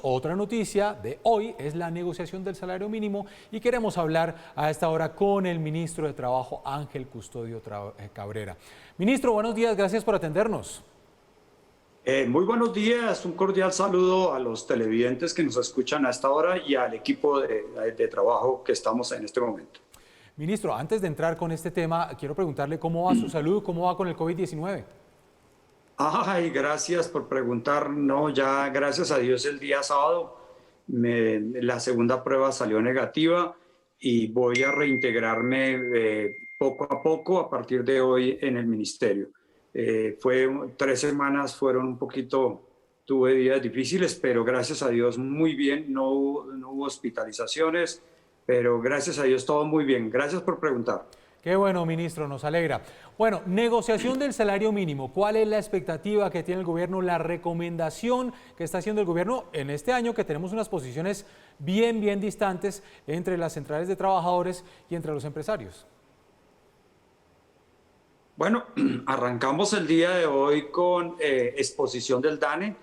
otra noticia de hoy es la negociación del salario mínimo y queremos hablar a esta hora con el ministro de Trabajo, Ángel Custodio Cabrera. Ministro, buenos días, gracias por atendernos. Muy buenos días, un cordial saludo a los televidentes que nos escuchan a esta hora y al equipo de trabajo que estamos en este momento. Ministro, antes de entrar con este tema, quiero preguntarle cómo va su salud, cómo va con el COVID-19. Ay, gracias por preguntar. No, ya gracias a Dios el día sábado la segunda prueba salió negativa y voy a reintegrarme poco a poco a partir de hoy en el ministerio. 3 semanas fueron un poquito, tuve días difíciles, pero gracias a Dios muy bien, no hubo hospitalizaciones, pero gracias a Dios todo muy bien. Gracias por preguntar. Qué bueno, ministro, nos alegra. Bueno, negociación del salario mínimo. ¿Cuál es la expectativa que tiene el gobierno, la recomendación que está haciendo el gobierno en este año que tenemos unas posiciones bien distantes entre las centrales de trabajadores y entre los empresarios? Bueno, arrancamos el día de hoy con exposición del DANE,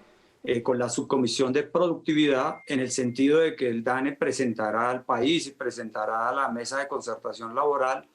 con la subcomisión de productividad, en el sentido de que el DANE presentará al país y presentará a la mesa de concertación laboral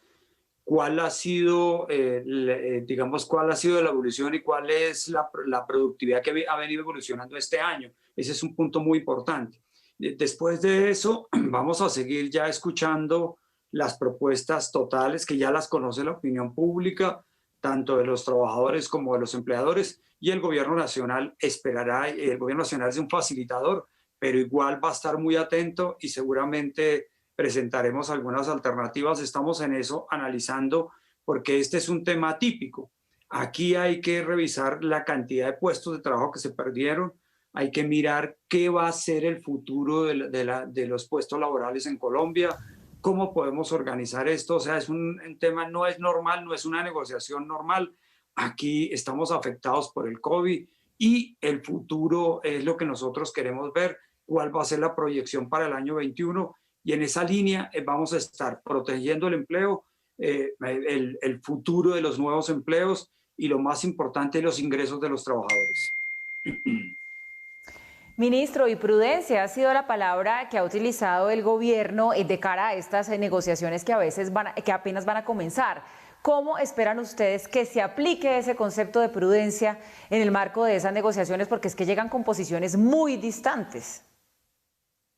cuál ha sido, digamos, cuál ha sido la evolución y cuál es la productividad que ha venido evolucionando este año. Ese es un punto muy importante. Después de eso, vamos a seguir ya escuchando las propuestas totales que ya las conoce la opinión pública, tanto de los trabajadores como de los empleadores, y el gobierno nacional esperará. El gobierno nacional es un facilitador, pero igual va a estar muy atento y seguramente presentaremos algunas alternativas. Estamos en eso analizando, porque este es un tema típico. Aquí hay que revisar la cantidad de puestos de trabajo que se perdieron, hay que mirar qué va a ser el futuro de los puestos laborales en Colombia, cómo podemos organizar esto. O sea, es un tema, no es normal, no es una negociación normal. Aquí estamos afectados por el COVID y el futuro es lo que nosotros queremos ver, cuál va a ser la proyección para el año 21. Y en esa línea vamos a estar protegiendo el empleo, el futuro de los nuevos empleos y lo más importante, los ingresos de los trabajadores. Ministro, y prudencia ha sido la palabra que ha utilizado el gobierno de cara a estas negociaciones que apenas van a comenzar. ¿Cómo esperan ustedes que se aplique ese concepto de prudencia en el marco de esas negociaciones? Porque es que llegan con posiciones muy distantes.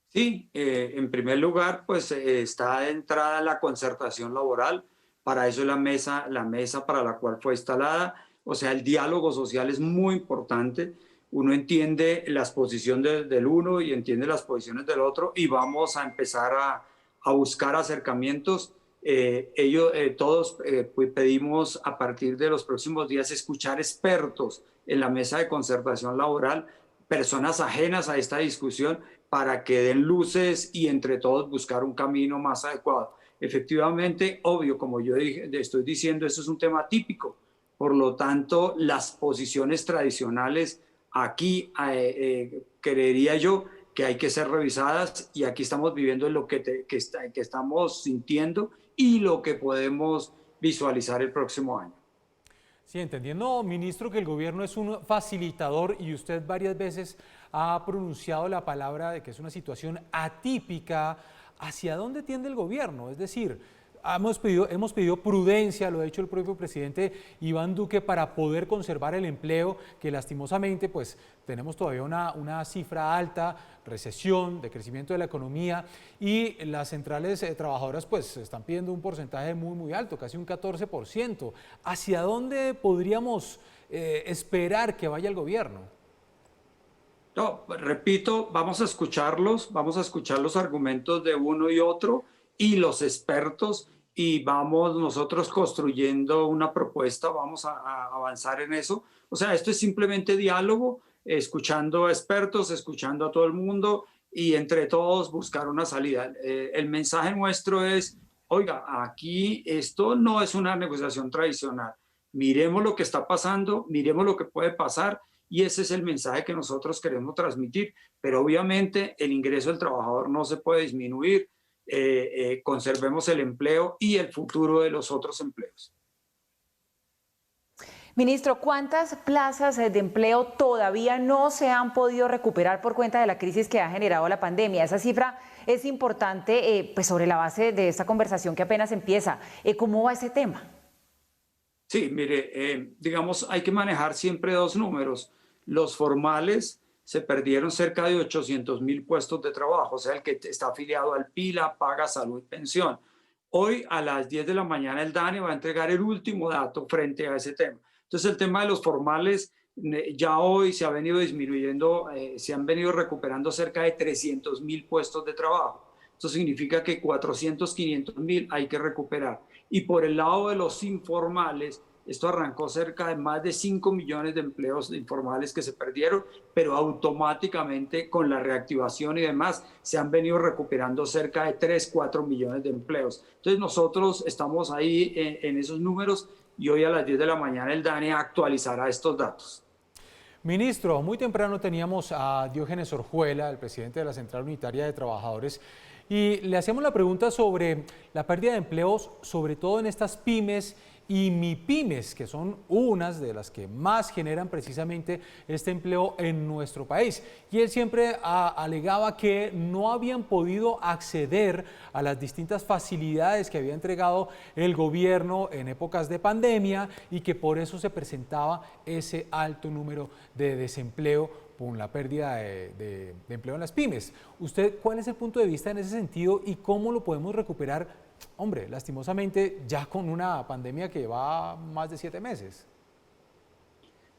Sí, en primer lugar, pues está de entrada la concertación laboral. Para eso es la mesa para la cual fue instalada. O sea, el diálogo social es muy importante. Uno entiende las posiciones del uno y entiende las posiciones del otro y vamos a empezar a buscar acercamientos. Todos pedimos a partir de los próximos días escuchar expertos en la mesa de concertación laboral, personas ajenas a esta discusión, para que den luces y entre todos buscar un camino más adecuado. Efectivamente, obvio, como yo estoy diciendo, esto es un tema típico. Por lo tanto, las posiciones tradicionales aquí creería yo que hay que ser revisadas, y aquí estamos viviendo lo que estamos sintiendo y lo que podemos visualizar el próximo año. Sí, entendiendo, ministro, que el gobierno es un facilitador y usted varias veces ha pronunciado la palabra de que es una situación atípica, ¿hacia dónde tiende el gobierno? Es decir, hemos pedido prudencia, lo ha dicho el propio presidente Iván Duque, para poder conservar el empleo, que lastimosamente pues tenemos todavía una cifra alta, recesión, de crecimiento de la economía, y las centrales trabajadoras pues están pidiendo un porcentaje muy alto, casi un 14%. ¿Hacia dónde podríamos esperar que vaya el gobierno? No, repito, vamos a escuchar los argumentos de uno y otro y los expertos, y vamos nosotros construyendo una propuesta, vamos a avanzar en eso. O sea, esto es simplemente diálogo, escuchando a expertos, escuchando a todo el mundo y entre todos buscar una salida. El mensaje nuestro es, oiga, aquí esto no es una negociación tradicional. Miremos lo que está pasando, miremos lo que puede pasar, y ese es el mensaje que nosotros queremos transmitir. Pero obviamente el ingreso del trabajador no se puede disminuir. Conservemos el empleo y el futuro de los otros empleos. Ministro, ¿cuántas plazas de empleo todavía no se han podido recuperar por cuenta de la crisis que ha generado la pandemia? Esa cifra es importante, pues sobre la base de esta conversación que apenas empieza. ¿Cómo va ese tema? Sí, mire, digamos, hay que manejar siempre dos números. Los formales se perdieron cerca de 800.000 puestos de trabajo, o sea, el que está afiliado al PILA, paga salud y pensión. Hoy a las 10 de la mañana el DANE va a entregar el último dato frente a ese tema. Entonces el tema de los formales ya hoy se ha venido disminuyendo, se han venido recuperando cerca de 300.000 puestos de trabajo. Esto significa que 400, 500.000 hay que recuperar. Y por el lado de los informales, esto arrancó cerca de más de 5 millones de empleos informales que se perdieron, pero automáticamente con la reactivación y demás se han venido recuperando cerca de 3, 4 millones de empleos. Entonces nosotros estamos ahí en esos números y hoy a las 10 de la mañana el DANE actualizará estos datos. Ministro, muy temprano teníamos a Diógenes Orjuela, el presidente de la Central Unitaria de Trabajadores, y le hacíamos la pregunta sobre la pérdida de empleos, sobre todo en estas pymes y MIPYMES, que son unas de las que más generan precisamente este empleo en nuestro país. Y él siempre alegaba que no habían podido acceder a las distintas facilidades que había entregado el gobierno en épocas de pandemia y que por eso se presentaba ese alto número de desempleo por la pérdida de empleo en las pymes. ¿Usted cuál es el punto de vista en ese sentido y cómo lo podemos recuperar? Hombre, lastimosamente ya con una pandemia que va más de 7 meses.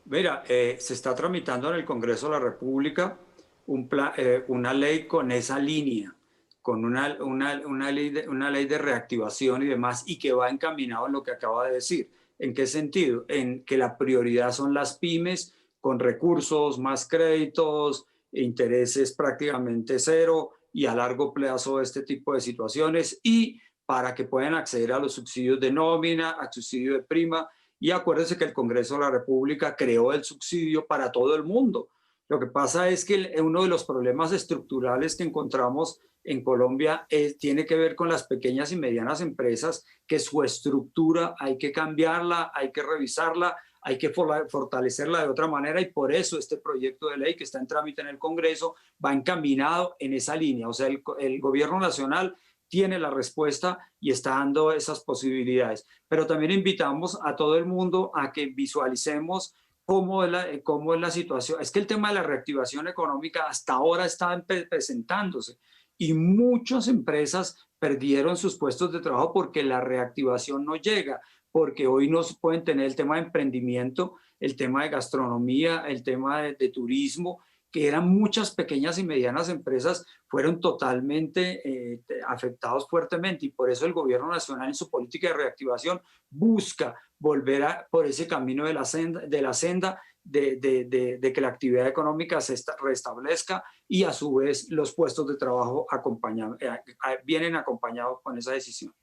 Mira, se está tramitando en el Congreso de la República una ley con esa línea, con una ley de reactivación y demás, y que va encaminado en lo que acaba de decir. ¿En qué sentido? En que la prioridad son las pymes con recursos, más créditos, intereses prácticamente cero y a largo plazo este tipo de situaciones, y para que puedan acceder a los subsidios de nómina, al subsidio de prima. Y acuérdense que el Congreso de la República creó el subsidio para todo el mundo. Lo que pasa es que uno de los problemas estructurales que encontramos en Colombia tiene que ver con las pequeñas y medianas empresas, que su estructura hay que cambiarla, hay que revisarla, hay que fortalecerla de otra manera, y por eso este proyecto de ley que está en trámite en el Congreso va encaminado en esa línea. O sea, el gobierno nacional tiene la respuesta y está dando esas posibilidades. Pero también invitamos a todo el mundo a que visualicemos cómo es la situación. Es que el tema de la reactivación económica hasta ahora está presentándose y muchas empresas perdieron sus puestos de trabajo porque la reactivación no llega, porque hoy no pueden tener el tema de emprendimiento, el tema de gastronomía, el tema de turismo, que eran muchas pequeñas y medianas empresas, fueron totalmente afectados fuertemente, y por eso el gobierno nacional en su política de reactivación busca volver por ese camino de la senda de que la actividad económica se restablezca, y a su vez los puestos de trabajo vienen acompañados con esa decisión.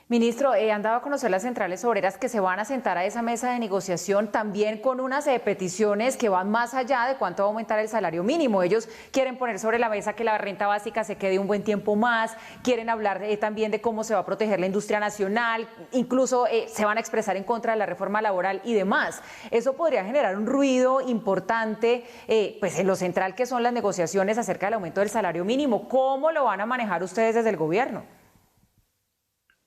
Ministro, han dado a conocer las centrales obreras que se van a sentar a esa mesa de negociación también con unas peticiones que van más allá de cuánto va a aumentar el salario mínimo. Ellos quieren poner sobre la mesa que la renta básica se quede un buen tiempo más, quieren hablar también de cómo se va a proteger la industria nacional, incluso se van a expresar en contra de la reforma laboral y demás. Eso podría generar un ruido importante pues en lo central que son las negociaciones acerca del aumento del salario mínimo. ¿Cómo lo van a manejar ustedes desde el gobierno?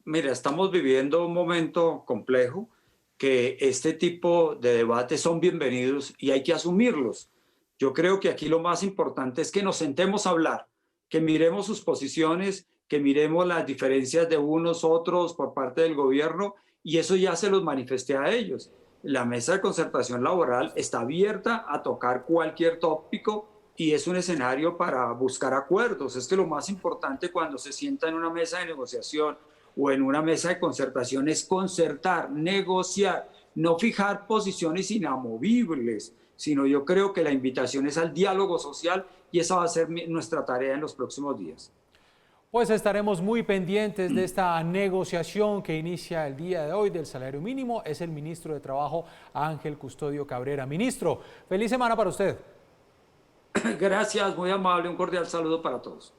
Mira, estamos viviendo un momento complejo, que este tipo de debates son bienvenidos y hay que asumirlos. Yo creo que aquí lo más importante es que nos sentemos a hablar, que miremos sus posiciones, que miremos las diferencias de unos otros por parte del gobierno, y eso ya se los manifesté a ellos. La mesa de concertación laboral está abierta a tocar cualquier tópico y es un escenario para buscar acuerdos. Es que lo más importante cuando se sienta en una mesa de negociación o en una mesa de concertación es concertar, negociar, no fijar posiciones inamovibles, sino yo creo que la invitación es al diálogo social, y esa va a ser nuestra tarea en los próximos días. Pues estaremos muy pendientes de esta negociación que inicia el día de hoy del salario mínimo. Es el ministro de Trabajo, Ángel Custodio Cabrera. Ministro, feliz semana para usted. Gracias, muy amable, un cordial saludo para todos.